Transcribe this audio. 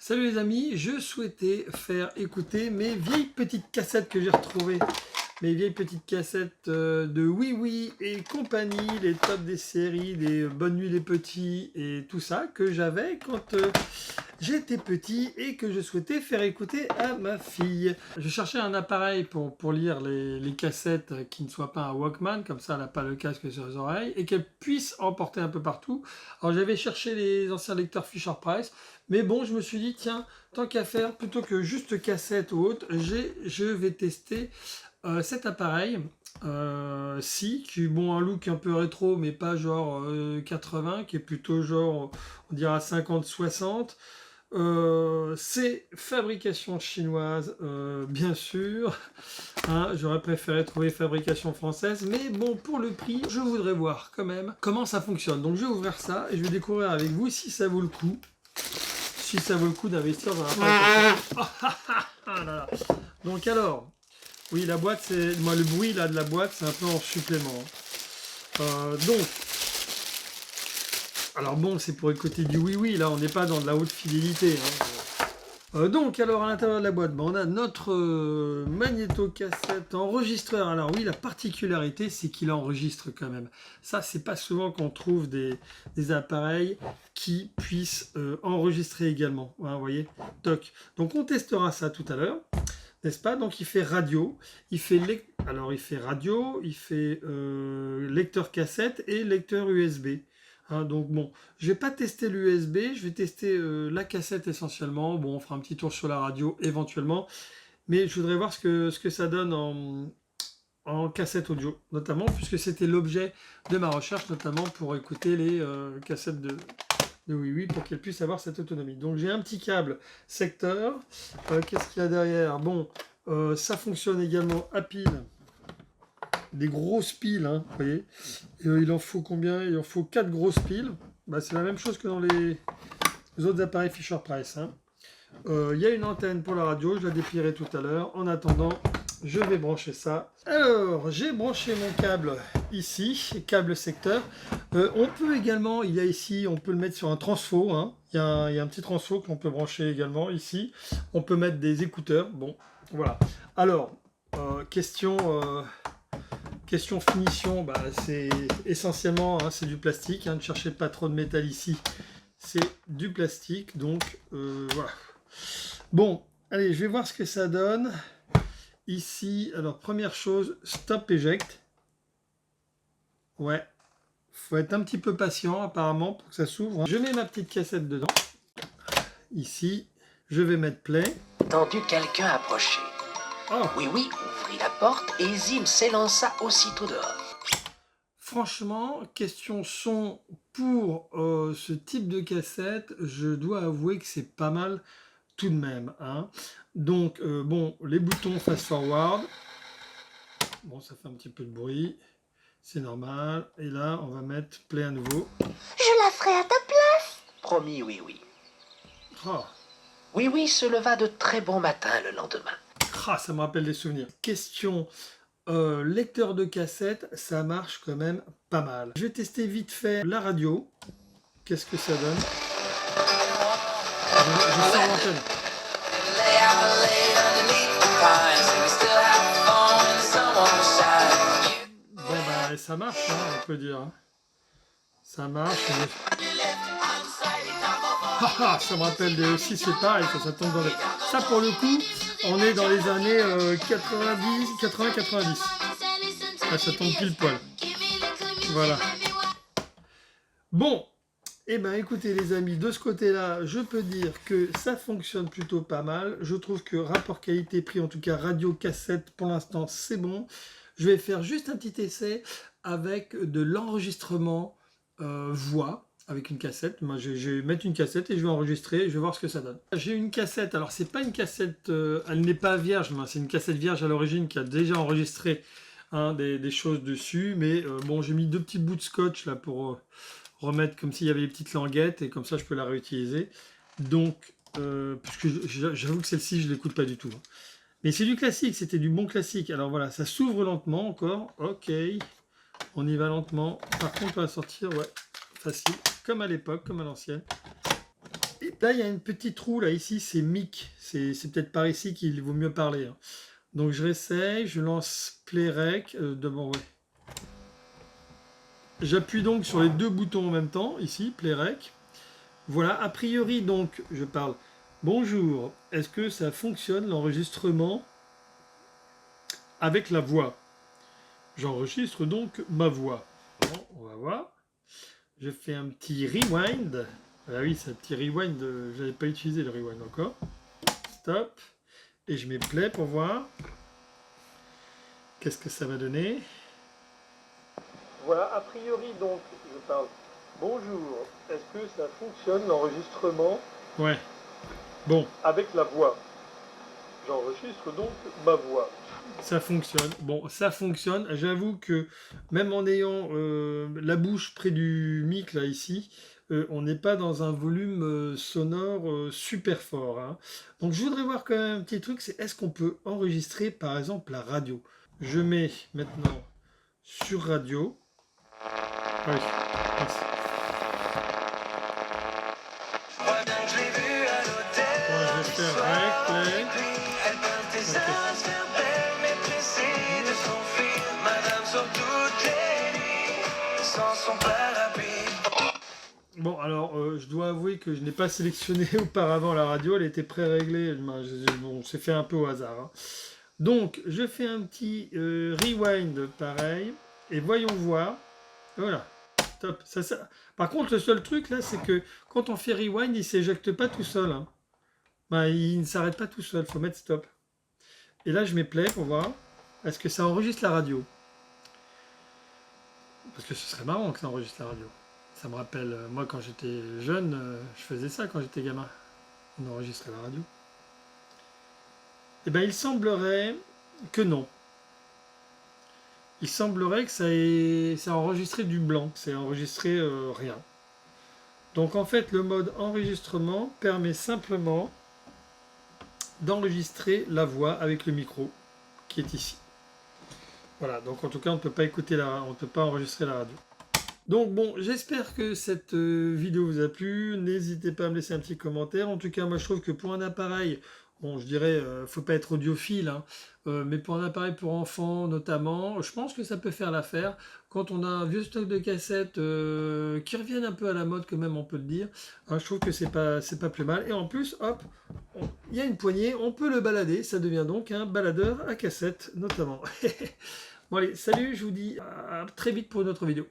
Salut les amis, je souhaitais faire écouter mes vieilles petites cassettes que j'ai retrouvées. Mes vieilles petites cassettes de Oui Oui et compagnie, les tops des séries, des Bonne Nuit les Petits et tout ça que j'avais quand j'étais petit et que je souhaitais faire écouter à ma fille. Je cherchais un appareil pour lire les cassettes qui ne soit pas un Walkman, comme ça elle n'a pas le casque sur les oreilles et qu'elle puisse emporter un peu partout. Alors j'avais cherché les anciens lecteurs Fisher-Price, mais bon, je me suis dit, tiens, tant qu'à faire, plutôt que juste cassette ou autre, je vais tester cet appareil. Qui bon, un look un peu rétro, mais pas genre 80, qui est plutôt genre, on dira 50-60. C'est fabrication chinoise, bien sûr. Hein, j'aurais préféré trouver fabrication française, mais bon, pour le prix, je voudrais voir quand même comment ça fonctionne. Donc je vais ouvrir ça et je vais découvrir avec vous si ça vaut le coup. Si ça vaut le coup d'investir dans un appareil. Donc alors, oui, la boîte, c'est moi le bruit là de la boîte, c'est un peu en supplément. Donc, alors bon, c'est pour écouter du oui oui. Là, on n'est pas dans de la haute fidélité. Donc, alors à l'intérieur de la boîte, on a notre magnéto-cassette enregistreur. Alors oui, la particularité, c'est qu'il enregistre quand même. Ça, c'est pas souvent qu'on trouve des appareils qui puissent enregistrer également. Hein, vous voyez, toc. Donc on testera ça tout à l'heure, n'est-ce pas? Donc il fait radio, il fait radio, il fait lecteur cassette et lecteur USB. Hein, donc bon, je vais pas tester l'USB, je vais tester la cassette essentiellement. Bon, on fera un petit tour sur la radio éventuellement, mais je voudrais voir ce que ça donne en cassette audio, notamment puisque c'était l'objet de ma recherche, notamment pour écouter les cassettes de Oui Oui, pour qu'elle puisse avoir cette autonomie. Donc j'ai un petit câble secteur. Qu'est-ce qu'il y a derrière? Bon, ça fonctionne également à pile. Des grosses piles, hein, vous voyez. Il en faut combien? Il en faut 4 grosses piles. Bah, c'est la même chose que dans les autres appareils Fisher-Price. Hein. Il y a une antenne pour la radio, je la déplierai tout à l'heure. En attendant, je vais brancher ça. Alors, j'ai branché mon câble ici, câble secteur. On peut également, il y a ici, on peut le mettre sur un transfo. Hein. Il y a un petit transfo qu'on peut brancher également ici. On peut mettre des écouteurs. Bon, voilà. Alors, question finition, bah, c'est essentiellement hein, c'est du plastique. Hein, ne cherchez pas trop de métal ici. C'est du plastique. Donc, voilà. Bon, allez, je vais voir ce que ça donne. Ici, alors première chose, stop eject. Ouais, faut être un petit peu patient apparemment pour que ça s'ouvre. Je mets ma petite cassette dedans. Ici, je vais mettre play. Entendu quelqu'un approcher. Oh. Oui, oui, ouvrit la porte et Zim s'élança aussitôt dehors. Franchement, question son pour ce type de cassette, je dois avouer que c'est pas mal tout de même. Hein. Donc, bon, les boutons fast forward. Bon, ça fait un petit peu de bruit. C'est normal. Et là, on va mettre play à nouveau. Je la ferai à ta place. Promis, oui, oui. Oh. Oui, oui se leva de très bon matin le lendemain. Ah, ça me rappelle des souvenirs. Question lecteur de cassette, ça marche quand même pas mal. Je vais tester vite fait la radio. Qu'est-ce que ça donne? Je sors l'antenne. Bon bah ça marche, hein, on peut dire. Ça marche. Ça me rappelle des aussi, c'est pareil, ça tombe dans les... Ça pour le coup, on est dans les années 80-90. Ah, ça tombe pile poil. Voilà. Bon, eh ben écoutez les amis, de ce côté-là, je peux dire que ça fonctionne plutôt pas mal. Je trouve que rapport qualité-prix, en tout cas radio-cassette, pour l'instant, c'est bon. Je vais faire juste un petit essai avec de l'enregistrement voix. Avec une cassette, moi je vais mettre une cassette et je vais enregistrer, je vais voir ce que ça donne. J'ai une cassette, alors c'est pas une cassette, elle n'est pas vierge, c'est une cassette vierge à l'origine qui a déjà enregistré hein, des choses dessus, mais bon j'ai mis 2 petits bouts de scotch là pour remettre comme s'il y avait des petites languettes et comme ça je peux la réutiliser. Donc, parce que j'avoue que celle-ci je l'écoute pas du tout. Hein. Mais c'est du classique, c'était du bon classique. Alors voilà, ça s'ouvre lentement encore, ok, on y va lentement. Par contre on va sortir, ouais, facile. Comme à l'époque, comme à l'ancienne. Et là, il y a une petite roue, là, ici, c'est mic. C'est peut-être par ici qu'il vaut mieux parler. Hein. Donc, je réessaye, je lance play rec. D'abord, ouais. J'appuie donc sur les deux boutons en même temps, ici, play rec. Voilà, a priori, donc, je parle. Bonjour, est-ce que ça fonctionne l'enregistrement avec la voix? J'enregistre donc ma voix. Bon, on va voir. Je fais un petit rewind. Ah oui, c'est un petit rewind. Je n'avais pas utilisé le rewind encore. Stop. Et je mets play pour voir. Qu'est-ce que ça va donner? Voilà, a priori donc, je parle. Bonjour, est-ce que ça fonctionne l'enregistrement? Ouais. Bon. Avec la voix. J'enregistre donc ma voix. Ça fonctionne. Bon, ça fonctionne. J'avoue que même en ayant la bouche près du mic, là, ici, on n'est pas dans un volume sonore super fort. Hein. Donc, je voudrais voir quand même un petit truc, c'est est-ce qu'on peut enregistrer, par exemple, la radio? Je mets maintenant sur radio. Oui, merci. Bon, je vais faire rec, play. Bon, alors, je dois avouer que je n'ai pas sélectionné auparavant la radio, elle était pré-réglée, bon, c'est fait un peu au hasard. Hein. Donc, je fais un petit rewind pareil, et voyons voir. Voilà, top. Ça. Par contre, le seul truc là, c'est que quand on fait rewind, il ne s'éjecte pas tout seul. Hein. Ben, il ne s'arrête pas tout seul, il faut mettre stop. Et là, je mets play pour voir. Est-ce que ça enregistre la radio? Parce que ce serait marrant que ça enregistre la radio. Ça me rappelle, moi quand j'étais jeune, je faisais ça quand j'étais gamin. On enregistrait la radio. Eh bien, il semblerait que non. Il semblerait que ça a enregistré du blanc, que ça a enregistré rien. Donc en fait, le mode enregistrement permet simplement d'enregistrer la voix avec le micro qui est ici. Voilà, donc en tout cas, on ne peut pas on ne peut pas enregistrer la radio. Donc bon, j'espère que cette vidéo vous a plu. N'hésitez pas à me laisser un petit commentaire. En tout cas, moi je trouve que pour un appareil, bon, je dirais, faut pas être audiophile, hein, mais pour un appareil pour enfants notamment, je pense que ça peut faire l'affaire. Quand on a un vieux stock de cassettes qui reviennent un peu à la mode, quand même, on peut le dire, hein, je trouve que c'est pas plus mal. Et en plus, hop, il y a une poignée, on peut le balader. Ça devient donc un baladeur à cassette, notamment. Bon allez, salut, je vous dis à très vite pour une autre vidéo.